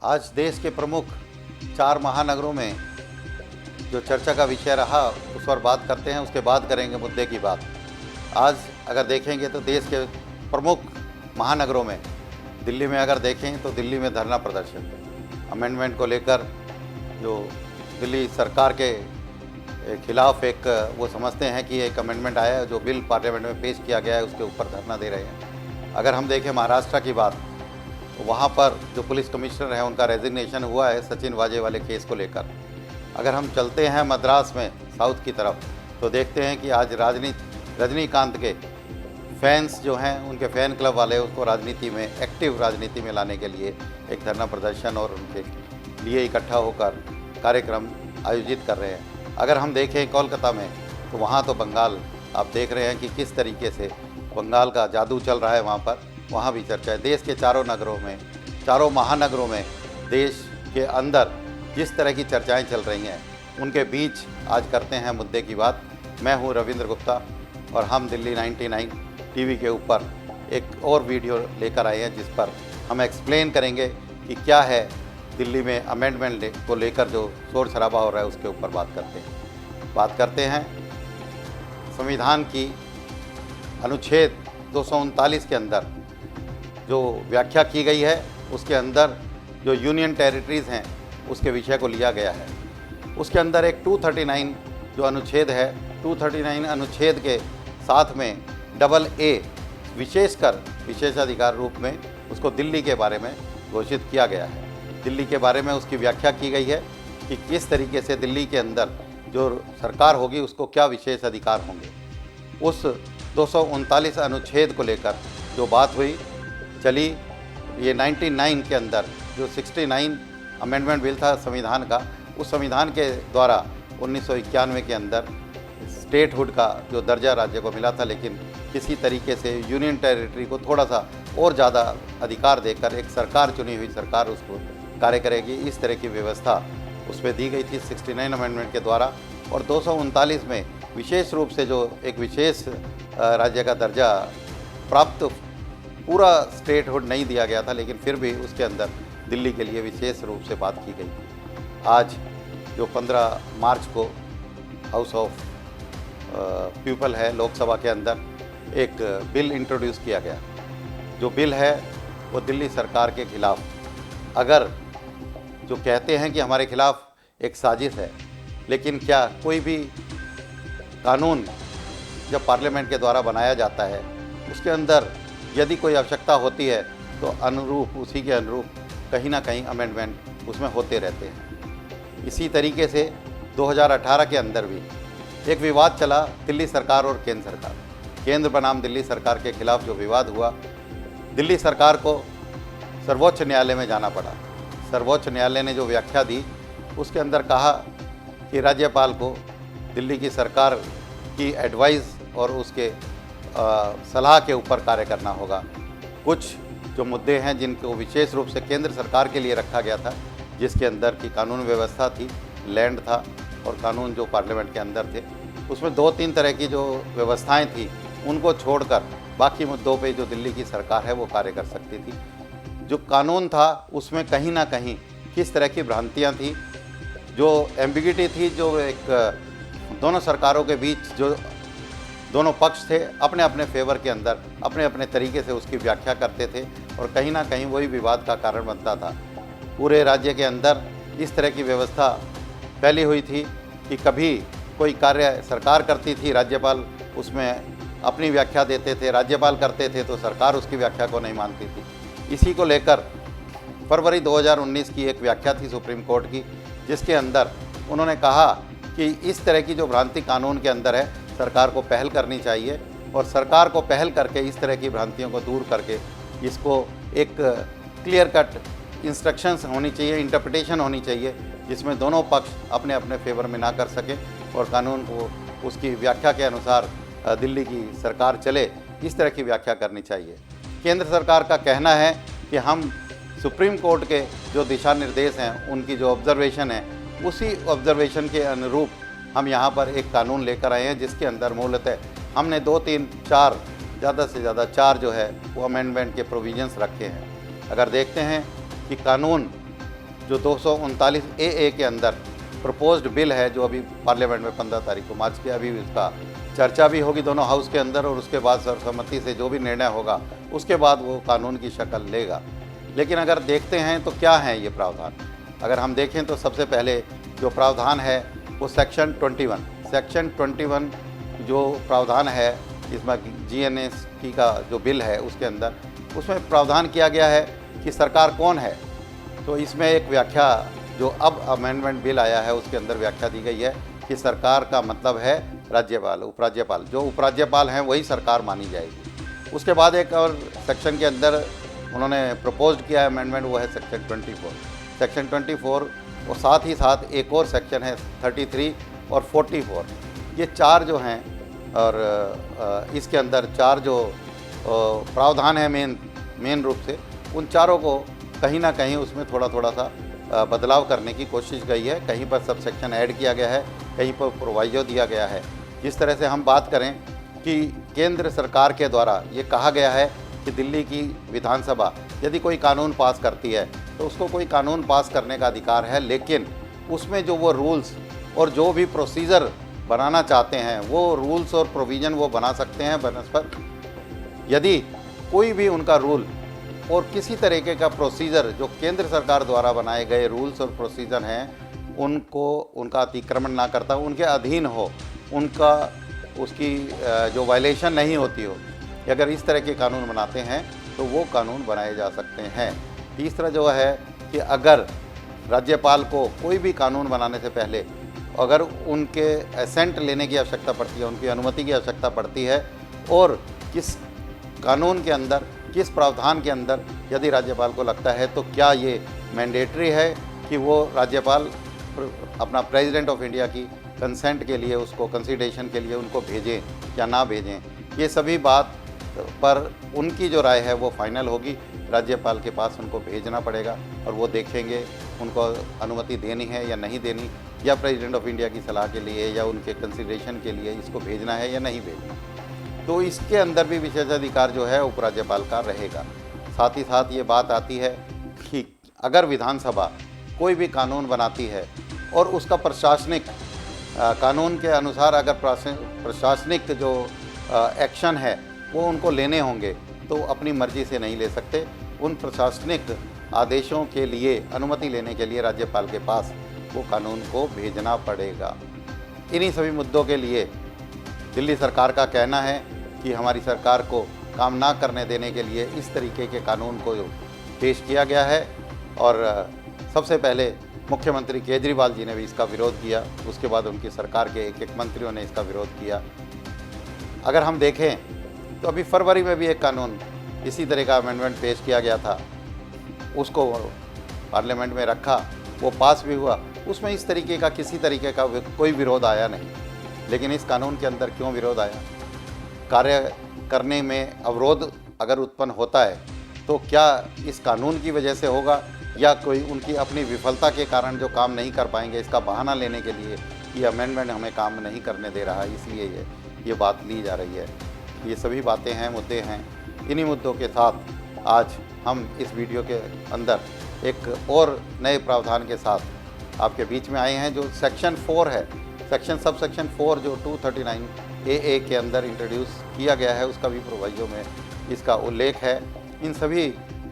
आज देश के प्रमुख 4 महानगरों में जो चर्चा का विषय रहा उस पर बात करते हैं, उसके बाद करेंगे मुद्दे की बात। आज अगर देखेंगे तो देश के प्रमुख महानगरों में, दिल्ली में अगर देखें तो दिल्ली में धरना प्रदर्शन अमेंडमेंट को लेकर, जो दिल्ली सरकार के खिलाफ एक वो समझते हैं कि एक अमेंडमेंट आया है, जो बिल पार्लियामेंट में पेश किया गया है, उसके ऊपर धरना दे रहे हैं। अगर हम देखें महाराष्ट्र की बात, तो वहाँ पर जो पुलिस कमिश्नर है उनका रेजिग्नेशन हुआ है सचिन वाजे वाले केस को लेकर। अगर हम चलते हैं मद्रास में साउथ की तरफ, तो देखते हैं कि आज रजनीकांत के फैंस जो हैं, उनके फ़ैन क्लब वाले उसको राजनीति में, एक्टिव राजनीति में लाने के लिए एक धरना प्रदर्शन और उनके लिए इकट्ठा होकर कार्यक्रम आयोजित कर रहे हैं। अगर हम देखें कोलकाता में, तो वहाँ तो बंगाल आप देख रहे हैं कि किस तरीके से बंगाल का जादू चल रहा है वहाँ पर, वहाँ भी चर्चा है। देश के चारों नगरों में, चारों महानगरों में, देश के अंदर जिस तरह की चर्चाएं चल रही हैं, उनके बीच आज करते हैं मुद्दे की बात। मैं हूं रविंद्र गुप्ता और हम दिल्ली 99 टीवी के ऊपर एक और वीडियो लेकर आए हैं, जिस पर हम एक्सप्लेन करेंगे कि क्या है दिल्ली में अमेंडमेंट को लेकर जो शोर शराबा हो रहा है, उसके ऊपर बात करते हैं। संविधान की अनुच्छेद 239 के अंदर जो व्याख्या की गई है, उसके अंदर जो यूनियन टेरिटरीज़ हैं उसके विषय को लिया गया है। उसके अंदर एक 239 जो अनुच्छेद है, 239 अनुच्छेद के साथ में AA विशेषकर विशेषाधिकार रूप में उसको दिल्ली के बारे में घोषित किया गया है। दिल्ली के बारे में उसकी व्याख्या की गई है कि किस तरीके से दिल्ली के अंदर जो सरकार होगी उसको क्या विशेष अधिकार होंगे। उस 239 अनुच्छेद को लेकर जो बात हुई चली, ये 99 के अंदर जो 69 अमेंडमेंट बिल था संविधान का, उस संविधान के द्वारा 1991 के अंदर स्टेटहुड का जो दर्जा राज्य को मिला था, लेकिन किसी तरीके से यूनियन टेरिटरी को थोड़ा सा और ज़्यादा अधिकार देकर एक सरकार, चुनी हुई सरकार उसको कार्य करेगी, इस तरह की व्यवस्था उसमें दी गई थी 69 अमेंडमेंट के द्वारा। और 239 में विशेष रूप से जो एक विशेष राज्य का दर्जा प्राप्त, पूरा स्टेटहुड नहीं दिया गया था, लेकिन फिर भी उसके अंदर दिल्ली के लिए विशेष रूप से बात की गई। आज जो 15 मार्च को हाउस ऑफ पीपल है, लोकसभा के अंदर एक बिल इंट्रोड्यूस किया गया। जो बिल है वो दिल्ली सरकार के खिलाफ, अगर जो कहते हैं कि हमारे खिलाफ एक साजिश है, लेकिन क्या कोई भी कानून जब पार्लियामेंट के द्वारा बनाया जाता है, उसके अंदर यदि कोई आवश्यकता होती है तो अनुरूप, उसी के अनुरूप कहीं ना कहीं अमेंडमेंट उसमें होते रहते हैं। इसी तरीके से 2018 के अंदर भी एक विवाद चला दिल्ली सरकार और केंद्र सरकार, केंद्र बनाम दिल्ली सरकार के खिलाफ जो विवाद हुआ, दिल्ली सरकार को सर्वोच्च न्यायालय में जाना पड़ा। सर्वोच्च न्यायालय ने जो व्याख्या दी, उसके अंदर कहा कि राज्यपाल को दिल्ली की सरकार की एडवाइस और उसके सलाह के ऊपर कार्य करना होगा। कुछ जो मुद्दे हैं जिनको विशेष रूप से केंद्र सरकार के लिए रखा गया था, जिसके अंदर की कानून व्यवस्था थी, लैंड था, और कानून जो पार्लियामेंट के अंदर थे, उसमें 2-3 तरह की जो व्यवस्थाएं थी, उनको छोड़कर बाकी मुद्दों पे जो दिल्ली की सरकार है वो कार्य कर सकती थी। जो कानून था उसमें कहीं ना कहीं किस तरह की भ्रांतियाँ थी, जो एम्बिगिटी थी, जो एक दोनों सरकारों के बीच जो दोनों पक्ष थे अपने अपने फेवर के अंदर अपने अपने तरीके से उसकी व्याख्या करते थे, और कहीं ना कहीं वही विवाद का कारण बनता था। पूरे राज्य के अंदर इस तरह की व्यवस्था फैली हुई थी कि कभी कोई कार्य सरकार करती थी, राज्यपाल उसमें अपनी व्याख्या देते थे, राज्यपाल करते थे तो सरकार उसकी व्याख्या को नहीं मानती थी। इसी को लेकर फरवरी 2019 की एक व्याख्या थी सुप्रीम कोर्ट की, जिसके अंदर उन्होंने कहा कि इस तरह की जो भ्रांति कानून के अंदर है, सरकार को पहल करनी चाहिए, और सरकार को पहल करके इस तरह की भ्रांतियों को दूर करके इसको एक क्लियर कट इंस्ट्रक्शंस होनी चाहिए, इंटरप्रिटेशन होनी चाहिए, जिसमें दोनों पक्ष अपने अपने फेवर में ना कर सकें और कानून को उसकी व्याख्या के अनुसार दिल्ली की सरकार चले, इस तरह की व्याख्या करनी चाहिए। केंद्र सरकार का कहना है कि हम सुप्रीम कोर्ट के जो दिशा निर्देश हैं, उनकी जो ऑब्जर्वेशन है, उसी ऑब्जर्वेशन के अनुरूप हम यहाँ पर एक कानून लेकर आए हैं, जिसके अंदर मूलतः हमने 2, 3, 4, ज़्यादा से ज़्यादा 4 जो है वो अमेंडमेंट के प्रोविजंस रखे हैं। अगर देखते हैं कि कानून जो 239 ए के अंदर प्रपोज्ड बिल है, जो अभी पार्लियामेंट में 15 तारीख को मार्च की, अभी इसका चर्चा भी होगी दोनों हाउस के अंदर, और उसके बाद सर्वसम्मति से जो भी निर्णय होगा उसके बाद वो कानून की शक्ल लेगा। लेकिन अगर देखते हैं तो क्या है ये प्रावधान, अगर हम देखें तो सबसे पहले जो प्रावधान है वो सेक्शन 21 जो प्रावधान है इसमें GNST का जो बिल है उसके अंदर, उसमें प्रावधान किया गया है कि सरकार कौन है। तो इसमें एक व्याख्या जो अब अमेंडमेंट बिल आया है उसके अंदर व्याख्या दी गई है कि सरकार का मतलब है राज्यपाल, उपराज्यपाल। जो उपराज्यपाल हैं वही सरकार मानी जाएगी। उसके बाद एक और सेक्शन के अंदर उन्होंने प्रपोज्ड किया है अमेंडमेंट, वो है सेक्शन 24 और साथ ही साथ एक और सेक्शन है 33 और 44। ये चार जो हैं, और इसके अंदर चार जो प्रावधान है मेन रूप से, उन चारों को कहीं ना कहीं उसमें थोड़ा थोड़ा सा बदलाव करने की कोशिश गई है। कहीं पर सब सेक्शन ऐड किया गया है, कहीं पर प्रोवाइजो दिया गया है। जिस तरह से हम बात करें कि केंद्र सरकार के द्वारा ये कहा गया है कि दिल्ली की विधानसभा यदि कोई कानून पास करती है तो उसको कोई कानून पास करने का अधिकार है, लेकिन उसमें जो वो रूल्स और जो भी प्रोसीजर बनाना चाहते हैं वो रूल्स और प्रोविज़न वो बना सकते हैं बनस्पत यदि कोई भी उनका रूल और किसी तरीके का प्रोसीजर जो केंद्र सरकार द्वारा बनाए गए रूल्स और प्रोसीजर हैं उनका अतिक्रमण ना करता, उनके अधीन हो, उनका उसकी जो वायलेशन नहीं होती हो। अगर इस तरह के कानून बनाते हैं तो वो कानून बनाए जा सकते हैं। तीसरा जो है कि अगर राज्यपाल को कोई भी कानून बनाने से पहले अगर उनके एसेंट लेने की आवश्यकता पड़ती है, उनकी अनुमति की आवश्यकता पड़ती है, और किस कानून के अंदर, किस प्रावधान के अंदर यदि राज्यपाल को लगता है तो क्या ये मैंडेटरी है कि वो राज्यपाल अपना प्रेसिडेंट ऑफ इंडिया की कंसेंट के लिए, उसको कंसिडरेशन के लिए उनको भेजें या ना भेजें। ये सभी बात पर उनकी जो राय है वो फाइनल होगी। राज्यपाल के पास उनको भेजना पड़ेगा और वो देखेंगे उनको अनुमति देनी है या नहीं देनी, या प्रेसिडेंट ऑफ इंडिया की सलाह के लिए या उनके कंसिडरेशन के लिए इसको भेजना है या नहीं भेजना। तो इसके अंदर भी विशेषाधिकार जो है उपराज्यपाल का रहेगा। साथ ही साथ ये बात आती है कि अगर विधानसभा कोई भी कानून बनाती है और उसका प्रशासनिक कानून के अनुसार अगर प्रशासनिक जो एक्शन है वो उनको लेने होंगे तो अपनी मर्जी से नहीं ले सकते। उन प्रशासनिक आदेशों के लिए अनुमति लेने के लिए राज्यपाल के पास वो कानून को भेजना पड़ेगा। इन्हीं सभी मुद्दों के लिए दिल्ली सरकार का कहना है कि हमारी सरकार को काम ना करने देने के लिए इस तरीके के कानून को पेश किया गया है। और सबसे पहले मुख्यमंत्री केजरीवाल जी ने भी इसका विरोध किया, उसके बाद उनकी सरकार के एक मंत्रियों ने इसका विरोध किया। अगर हम देखें तो अभी फरवरी में भी एक कानून इसी तरह का अमेंडमेंट पेश किया गया था, उसको पार्लियामेंट में रखा, वो पास भी हुआ, उसमें इस तरीके का किसी तरीके का कोई विरोध आया नहीं। लेकिन इस कानून के अंदर क्यों विरोध आया? कार्य करने में अवरोध अगर उत्पन्न होता है तो क्या इस कानून की वजह से होगा या कोई उनकी अपनी विफलता के कारण जो काम नहीं कर पाएंगे, इसका बहाना लेने के लिए ये अमेंडमेंट हमें काम नहीं करने दे रहा है, इसलिए ये बात ली जा रही है। ये सभी बातें हैं, मुद्दे हैं। इन्हीं मुद्दों के साथ आज हम इस वीडियो के अंदर एक और नए प्रावधान के साथ आपके बीच में आए हैं, जो सेक्शन 4 है, सब सेक्शन 4 जो 239 ए के अंदर इंट्रोड्यूस किया गया है, उसका भी प्रोवाइजो में इसका उल्लेख है। इन सभी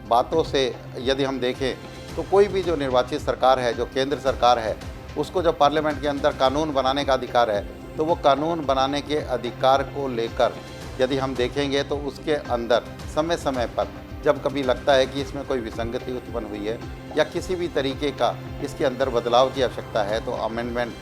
बातों से यदि हम देखें तो कोई भी जो निर्वाचित सरकार है, जो केंद्र सरकार है, उसको जब पार्लियामेंट के अंदर कानून बनाने का अधिकार है, तो वो कानून बनाने के अधिकार को लेकर यदि हम देखेंगे तो उसके अंदर समय समय पर जब कभी लगता है कि इसमें कोई विसंगति उत्पन्न हुई है या किसी भी तरीके का इसके अंदर बदलाव की आवश्यकता है, तो अमेंडमेंट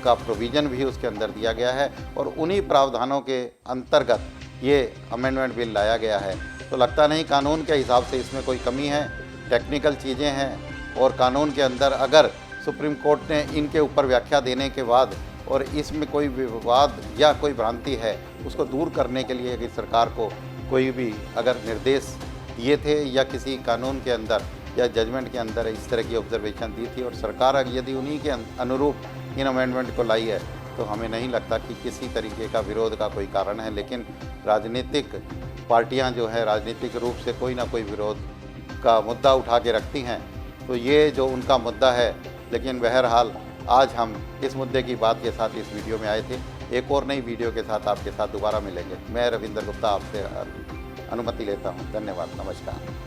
का प्रोविज़न भी उसके अंदर दिया गया है और उन्हीं प्रावधानों के अंतर्गत ये अमेंडमेंट बिल लाया गया है। तो लगता नहीं कानून के हिसाब से इसमें कोई कमी है, टेक्निकल चीज़ें हैं। और कानून के अंदर अगर सुप्रीम कोर्ट ने इनके ऊपर व्याख्या देने के बाद और इसमें कोई विवाद या कोई भ्रांति है, उसको दूर करने के लिए कि सरकार को कोई भी अगर निर्देश दिए थे या किसी कानून के अंदर या जजमेंट के अंदर इस तरह की ऑब्जर्वेशन दी थी और सरकार यदि उन्हीं के अनुरूप इन अमेंडमेंट को लाई है, तो हमें नहीं लगता कि किसी तरीके का विरोध का कोई कारण है। लेकिन राजनीतिक पार्टियां जो है राजनीतिक रूप से कोई ना कोई विरोध का मुद्दा उठा के रखती हैं, तो ये जो उनका मुद्दा है। लेकिन बहरहाल आज हम इस मुद्दे की बात के साथ इस वीडियो में आए थे। एक और नई वीडियो के साथ आपके साथ दोबारा मिलेंगे। मैं रविंद्र गुप्ता आपसे अनुमति लेता हूँ। धन्यवाद, नमस्कार।